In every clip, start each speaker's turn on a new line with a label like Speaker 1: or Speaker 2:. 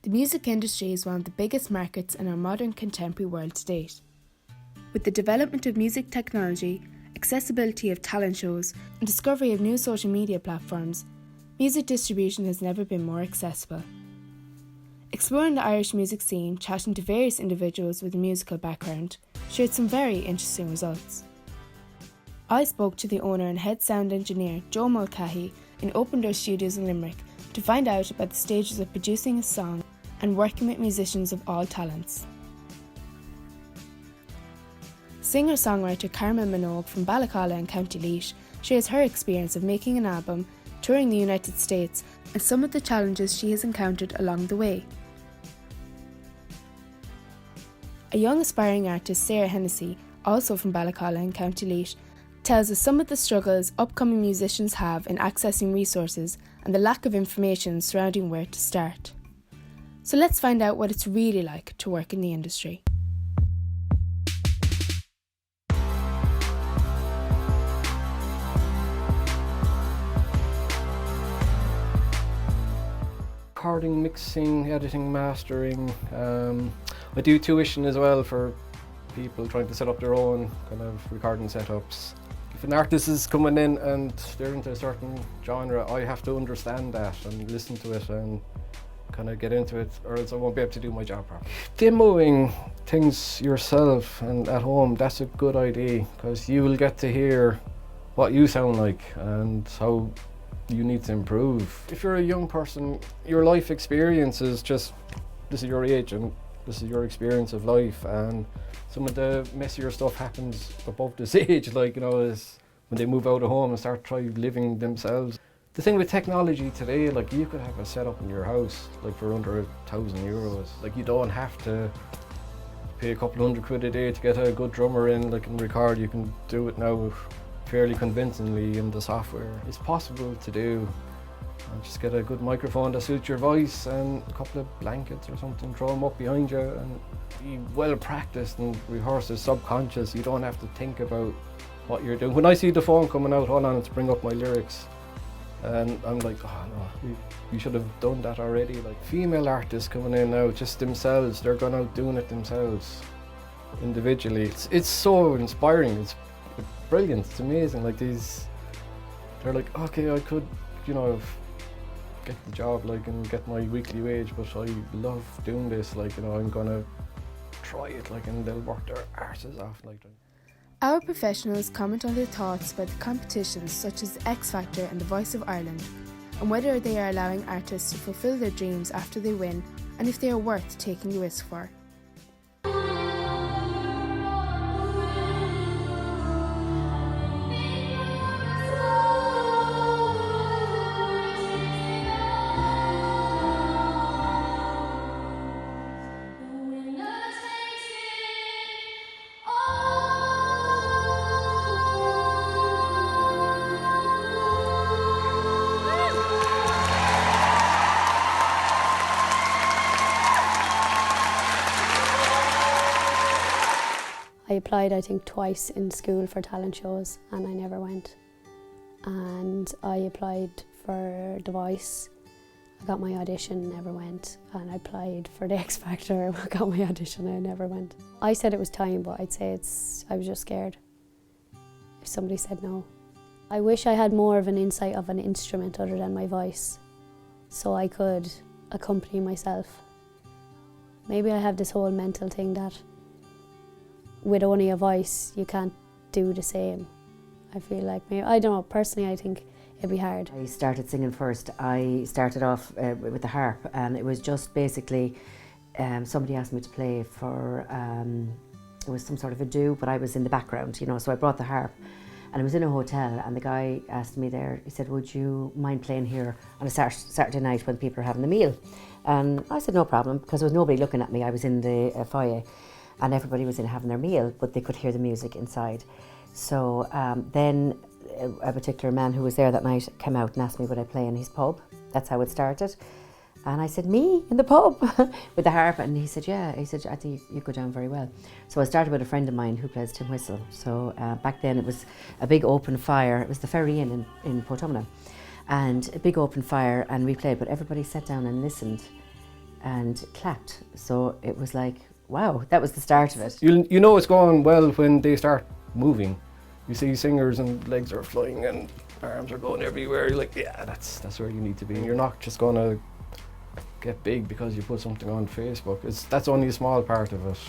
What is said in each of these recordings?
Speaker 1: The music industry is one of the biggest markets in our modern contemporary world to date. With the development of music technology, accessibility of talent shows, and discovery of new social media platforms, music distribution has never been more accessible. Exploring the Irish music scene, chatting to various individuals with a musical background, showed some very interesting results. I spoke to the owner and head sound engineer Joe Mulcahy in Open Door Studios in Limerick to find out about the stages of producing a song and working with musicians of all talents. Singer-songwriter Carmen Minogue from Ballacalla in County Laois shares her experience of making an album, touring the United States, and some of the challenges she has encountered along the way. A young aspiring artist, Sarah Hennessy, also from Ballacalla in County Laois, tells us some of the struggles upcoming musicians have in accessing resources and the lack of information surrounding where to start. So let's find out what it's really like to work in the industry.
Speaker 2: Recording, mixing, editing, mastering. I do tuition as well for people trying to set up their own kind of recording setups. If an artist is coming in and they're into a certain genre, I have to understand that and listen to it and kind of get into it, or else I won't be able to do my job properly. Demoing things yourself and at home, that's a good idea, because you will get to hear what you sound like and how you need to improve. If you're a young person, your life experience is just, this is your age and this is your experience of life, and some of the messier stuff happens above this age, like, you know, is when they move out of home and start living themselves. The thing with technology today, like, you could have a setup in your house, like, for under €1,000. Like, you don't have to pay a couple £100 a day to get a good drummer in, like, and record. You can do it now fairly convincingly in the software. It's possible to do. And just get a good microphone that suits your voice and a couple of blankets or something, throw them up behind you and be well practiced and rehearse as subconscious. You don't have to think about what you're doing. When I see the phone coming out, hold on, it's bring up my lyrics. And I'm like, oh no, we should have done that already. Like, female artists coming in now, just themselves, they're going out doing it themselves, individually. It's so inspiring, it's brilliant, it's amazing. Like, they're like, okay, I could, you know, get the job, like, and get my weekly wage, but I love doing this, like, you know, I'm gonna try it, like, and they'll work their arses off, like that.
Speaker 1: Our professionals comment on their thoughts about the competitions such as the X Factor and the Voice of Ireland, and whether they are allowing artists to fulfil their dreams after they win, and if they are worth taking the risk for.
Speaker 3: I applied, I think, twice in school for talent shows and I never went. And I applied for The Voice, I got my audition, never went. And I applied for the X Factor, I got my audition, I never went. I said it was time, but I'd say I was just scared if somebody said no. I wish I had more of an insight of an instrument other than my voice, so I could accompany myself. Maybe I have this whole mental thing that with only a voice, you can't do the same. I feel like, maybe, I don't know, personally I think it'd be hard.
Speaker 4: I started singing first. I started off with the harp, and it was just basically, somebody asked me to play for, it was some sort of a do, but I was in the background, you know, so I brought the harp. And I was in a hotel, and the guy asked me there, he said, would you mind playing here on a Saturday night when people are having a meal? And I said, no problem, because there was nobody looking at me. I was in the foyer, and everybody was in having their meal, but they could hear the music inside. So then a particular man who was there that night came out and asked me would I play in his pub. That's how it started. And I said, me in the pub with the harp? And he said, yeah. He said, I think you go down very well. So I started with a friend of mine who plays tin whistle. So back then it was a big open fire. It was the Ferry Inn in Portumna. And a big open fire, and we played, but everybody sat down and listened. and clapped. So it was like, wow, that was the start of it.
Speaker 2: You know it's going well when they start moving. You see singers and legs are flying and arms are going everywhere. You're like, yeah, that's where you need to be. You're not just going to get big because you put something on Facebook. That's only a small part of it.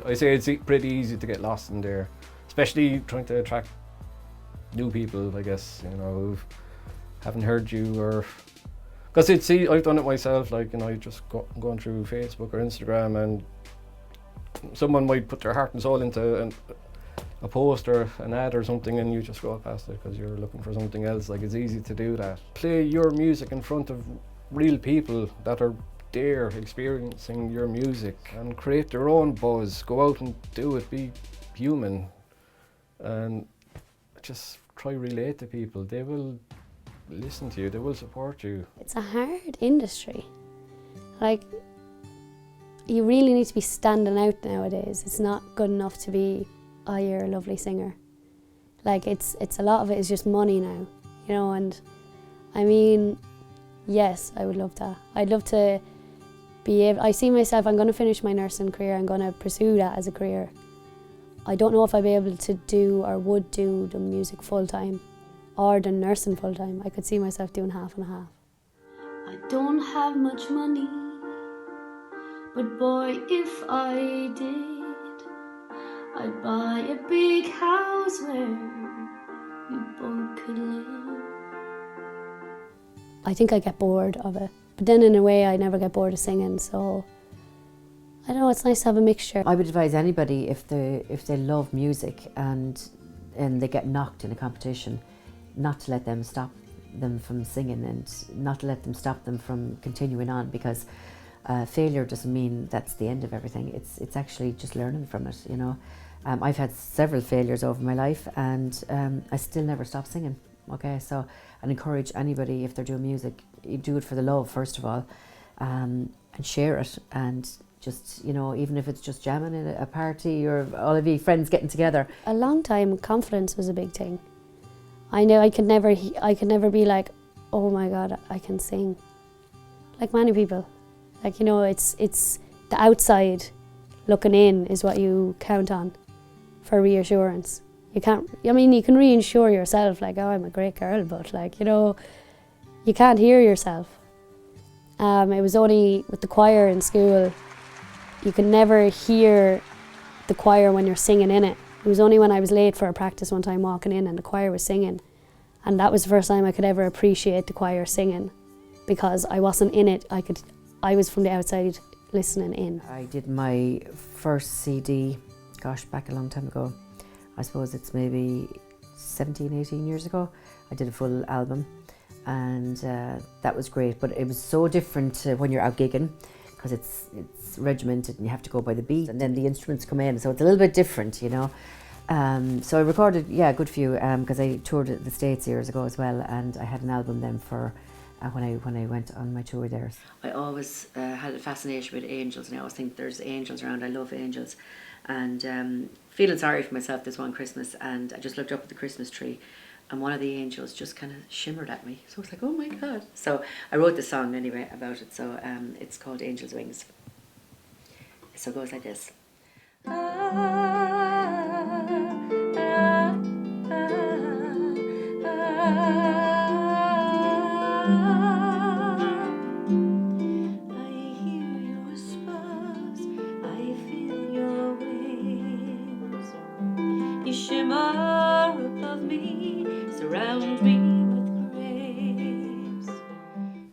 Speaker 2: I say it's pretty easy to get lost in there, especially trying to attract new people, I guess, you know, who haven't heard you, or because I've done it myself, like, you know, you just going through Facebook or Instagram and someone might put their heart and soul into a post or an ad or something, and you just go past it because you're looking for something else. Like, it's easy to do that. Play your music in front of real people that are there experiencing your music and create their own buzz. Go out and do it, be human, and just try relate to people. They will listen to you, they will support you.
Speaker 3: It's a hard industry. Like, you really need to be standing out nowadays. It's not good enough to be, oh, you're a lovely singer. Like, it's a lot of it is just money now, you know, and I mean, yes, I would love that. I'd love to be able, I see myself, I'm going to finish my nursing career, I'm going to pursue that as a career. I don't know if I'd be able to do or would do the music full time or the nursing full time. I could see myself doing half and half.
Speaker 5: I don't have much money, but boy, if I did, I'd buy a big house where we both could live.
Speaker 3: I think I get bored of it, but then in a way I never get bored of singing, so I don't know, it's nice to have a mixture.
Speaker 4: I would advise anybody, if they love music and they get knocked in a competition, not to let them stop them from singing and not to let them stop them from continuing on, because failure doesn't mean that's the end of everything. It's actually just learning from it, you know. I've had several failures over my life, and I still never stop singing. Okay, so I'd encourage anybody, if they're doing music, you do it for the love first of all, and share it, and just, you know, even if it's just jamming at a party or all of you friends getting together.
Speaker 3: A long time, confidence was a big thing. I know I could never be like, oh my God, I can sing. Like many people, like, you know, it's the outside looking in is what you count on for reassurance. You can't, I mean, you can reassure yourself, like, oh, I'm a great girl, but, like, you know, you can't hear yourself. It was only with the choir in school, you could never hear the choir when you're singing in it. It was only when I was late for a practice one time walking in and the choir was singing, and that was the first time I could ever appreciate the choir singing, because I wasn't in it, I was from the outside listening in.
Speaker 4: I did my first CD, gosh, back a long time ago. I suppose it's maybe 17, 18 years ago. I did a full album, and that was great, but it was so different when you're out gigging, because it's regimented and you have to go by the beat, and then the instruments come in, so it's a little bit different, you know. So I recorded, yeah, a good few, because I toured the States years ago as well, and I had an album then for when I went on my tour there. I always had a fascination with angels, and I always think there's angels around. I love angels, and feeling sorry for myself this one Christmas, and I just looked up at the Christmas tree, and one of the angels just kind of shimmered at me. So I was like, oh my God. So I wrote the song anyway about it. So it's called Angel's Wings. So it goes like this.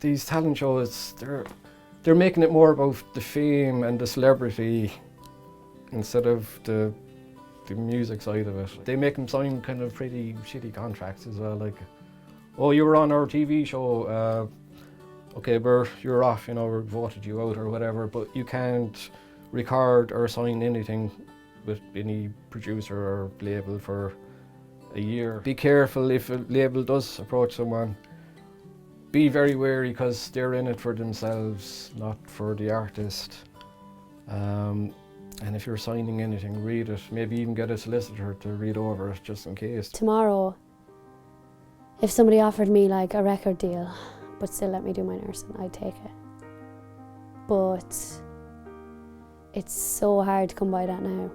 Speaker 2: These talent shows, they're making it more about the fame and the celebrity instead of the music side of it. They make them sign kind of pretty shitty contracts as well, like, oh, you were on our TV show, okay, you're off, you know, we voted you out or whatever, but you can't record or sign anything with any producer or label for a year. Be careful if a label does approach someone. Be very wary, because they're in it for themselves, not for the artist. And if you're signing anything, read it. Maybe even get a solicitor to read over it, just in case.
Speaker 3: Tomorrow, if somebody offered me like a record deal, but still let me do my nursing, I'd take it. but it's so hard to come by that now,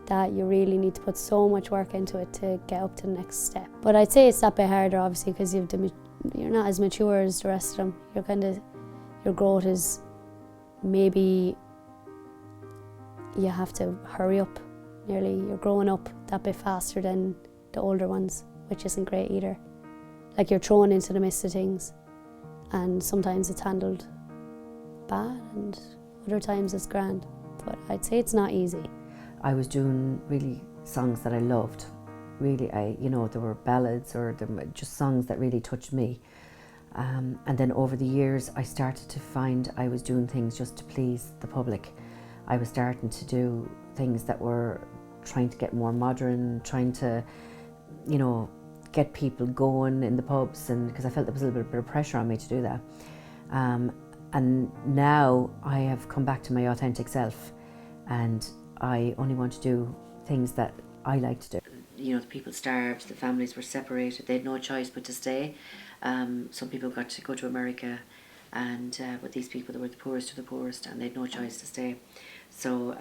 Speaker 3: that you really need to put so much work into it to get up to the next step. But I'd say it's that bit harder, obviously, because you're not as mature as the rest of them. Your growth is maybe you have to hurry up nearly. You're growing up that bit faster than the older ones, which isn't great either. Like, you're thrown into the midst of things, and sometimes it's handled bad and other times it's grand. But I'd say it's not easy.
Speaker 4: I was doing really songs that I loved. Really, there were ballads or there were just songs that really touched me. And then over the years, I started to find I was doing things just to please the public. I was starting to do things that were trying to get more modern, trying to, get people going in the pubs, and because I felt there was a little bit of pressure on me to do that. And now I have come back to my authentic self, and I only want to do things that I like to do. The people starved, the families were separated, they had no choice but to stay. Some people got to go to America, and but these people, they were the poorest of the poorest, and they had no choice to stay. So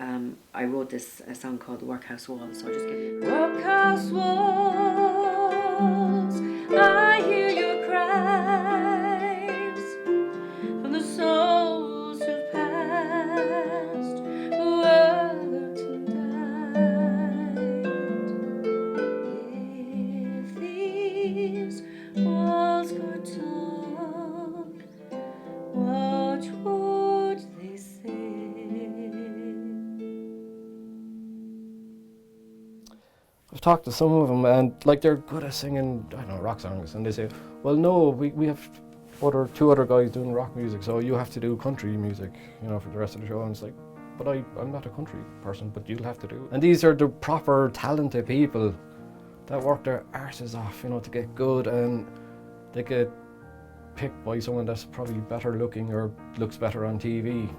Speaker 4: I wrote a song called The Workhouse Walls. So I just get workhouse walls, I hear your cries from the souls who've passed, who worked and died. If these walls could talk, what would they say?
Speaker 2: I've talked to some of them, and they're good at singing, I don't know, rock songs, and they say, well, no, we have two other guys doing rock music, so you have to do country music, for the rest of the show. And it's like, but I'm not a country person, but you'll have to do it. And these are the proper talented people that work their arses off, to get good, and they get picked by someone that's probably better looking or looks better on TV.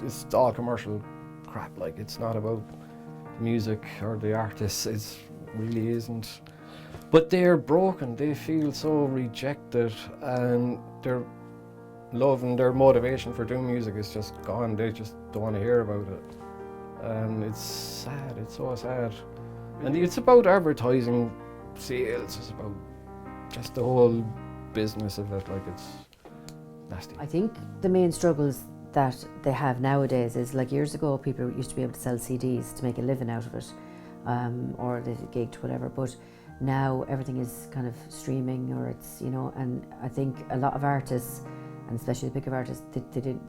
Speaker 2: It's all commercial crap. It's not about music or the artists. It really isn't. But they're broken. They feel so rejected, and their love and their motivation for doing music is just gone. They just don't want to hear about it, and it's sad. It's so sad. And it's about advertising, sales. It's about just the whole business of it. It's nasty.
Speaker 4: I think the main struggles that they have nowadays is, years ago, people used to be able to sell CDs to make a living out of it, or they gigged, whatever. But now everything is kind of streaming, or it's, and I think a lot of artists, and especially the bigger artists, they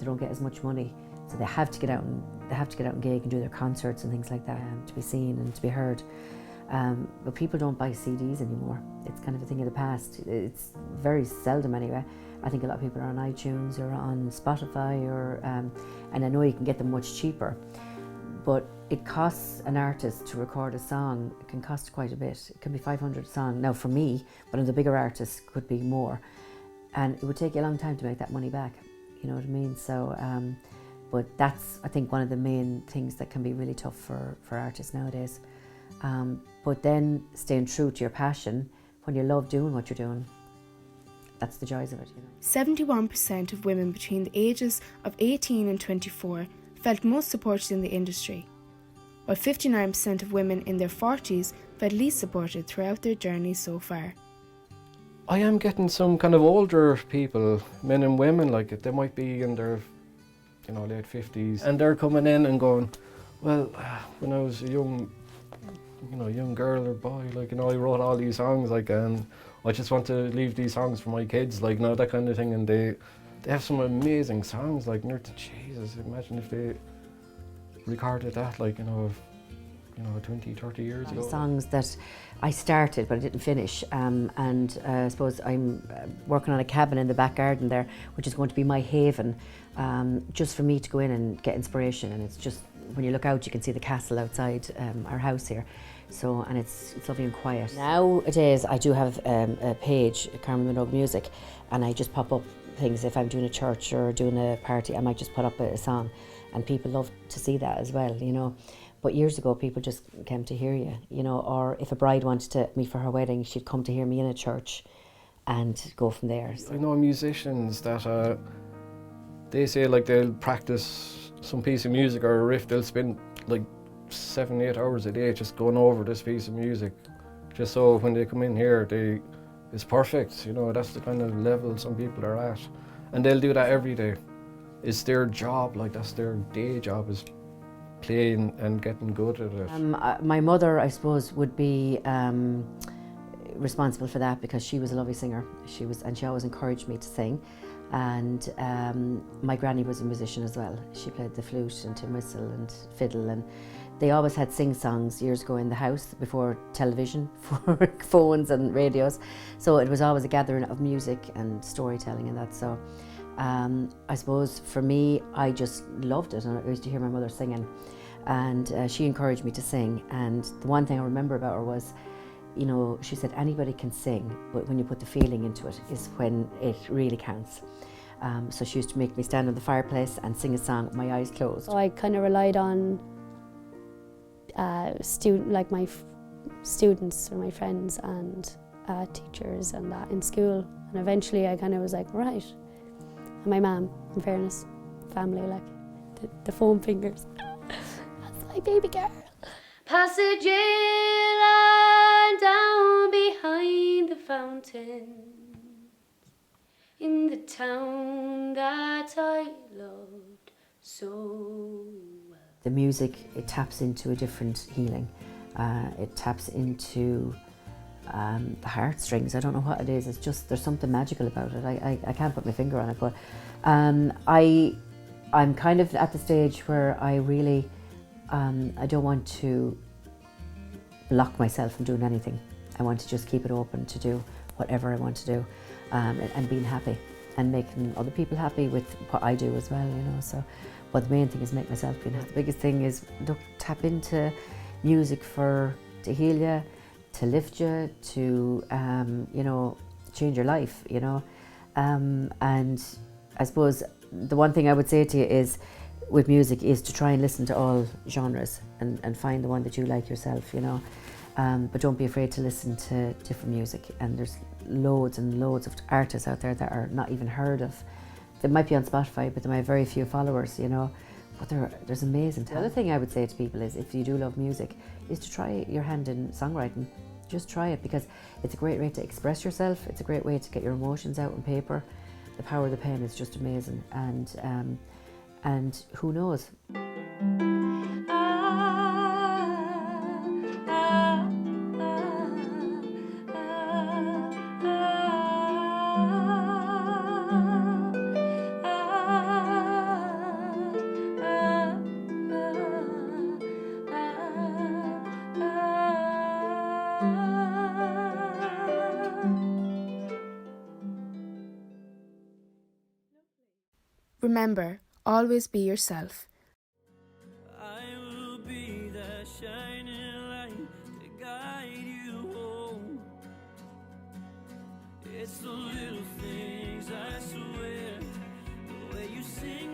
Speaker 4: don't get as much money, so they have to get out and gig and do their concerts and things like that, to be seen and to be heard. But people don't buy CDs anymore. It's kind of a thing of the past. It's very seldom anyway. I think a lot of people are on iTunes or on Spotify, and I know you can get them much cheaper. But it costs an artist to record a song. It can cost quite a bit. It can be $500 a song. Now for me, but on the bigger artists, could be more. And it would take you a long time to make that money back. You know what I mean? So, but that's, I think, one of the main things that can be really tough for artists nowadays. But then staying true to your passion, when you love doing what you're doing, that's the joys of it.
Speaker 1: 71% of women between the ages of 18 and 24 felt most supported in the industry, while 59% of women in their 40s felt least supported throughout their journey so far.
Speaker 2: I am getting some kind of older people, men and women, they might be in their late 50s, and they're coming in and going, well, when I was a young girl or boy, I wrote all these songs, and I just want to leave these songs for my kids, that kind of thing. And they have some amazing songs, near to Jesus. Imagine if they recorded that, 20, 30 years ago.
Speaker 4: Songs that I started but I didn't finish, and I suppose I'm working on a cabin in the back garden there, which is going to be my haven, just for me to go in and get inspiration. And it's just, when you look out, you can see the castle outside our house here. So, and it's lovely and quiet. Nowadays, I do have a page, Carmen Minogue Music, and I just pop up things. If I'm doing a church or doing a party, I might just put up a song, and people love to see that as well, But years ago, people just came to hear you, or if a bride wanted me for her wedding, she'd come to hear me in a church and go from there. So.
Speaker 2: I know musicians that They say like they'll practice some piece of music or a riff, they'll spend like 7-8 hours a day just going over this piece of music, just so when they come in here, it's perfect. You know, that's the kind of level some people are at, and they'll do that every day. It's their job, like that's their day job, is playing and getting good at it.
Speaker 4: My mother, I suppose, would be responsible for that, because she was a lovely singer. She always encouraged me to sing. And my granny was a musician as well. She played the flute and tin whistle and fiddle, and they always had sing-songs years ago in the house before television, for phones and radios. So it was always a gathering of music and storytelling and that. So I suppose for me, I just loved it, and I used to hear my mother singing, and she encouraged me to sing. And the one thing I remember about her was, you know, she said anybody can sing, but when you put the feeling into it is when it really counts. So she used to make me stand on the fireplace and sing a song with my eyes closed.
Speaker 3: So I kind of relied on my students or my friends and teachers and that in school. And eventually I kind of was like, right. And my mum, in fairness, family, like the foam fingers. That's my baby girl.
Speaker 5: Past the jail and down behind the fountain, in the town that I loved so well.
Speaker 4: The music, it taps into a different healing. It taps into the heartstrings. I don't know what it is. It's just, there's something magical about it. I can't put my finger on it, but I'm kind of at the stage where I really, I don't want to block myself from doing anything. I want to just keep it open to do whatever I want to do, and being happy and making other people happy with what I do as well, you know. So, but the main thing is make myself being happy. The biggest thing is, look, tap into music to heal you, to lift you, to you know, change your life, you know. And I suppose the one thing I would say to you is, with music, is to try and listen to all genres and find the one that you like yourself, you know. But don't be afraid to listen to different music, and there's loads and loads of artists out there that are not even heard of. They might be on Spotify, but they might have very few followers, you know. But there's amazing talent. The other thing I would say to people is, if you do love music, is to try your hand in songwriting. Just try it, because it's a great way to express yourself. It's a great way to get your emotions out on paper. The power of the pen is just amazing, and who knows?
Speaker 1: Remember, always be yourself.
Speaker 6: I will be that shining light to guide you home. It's the little things, I swear, the way you sing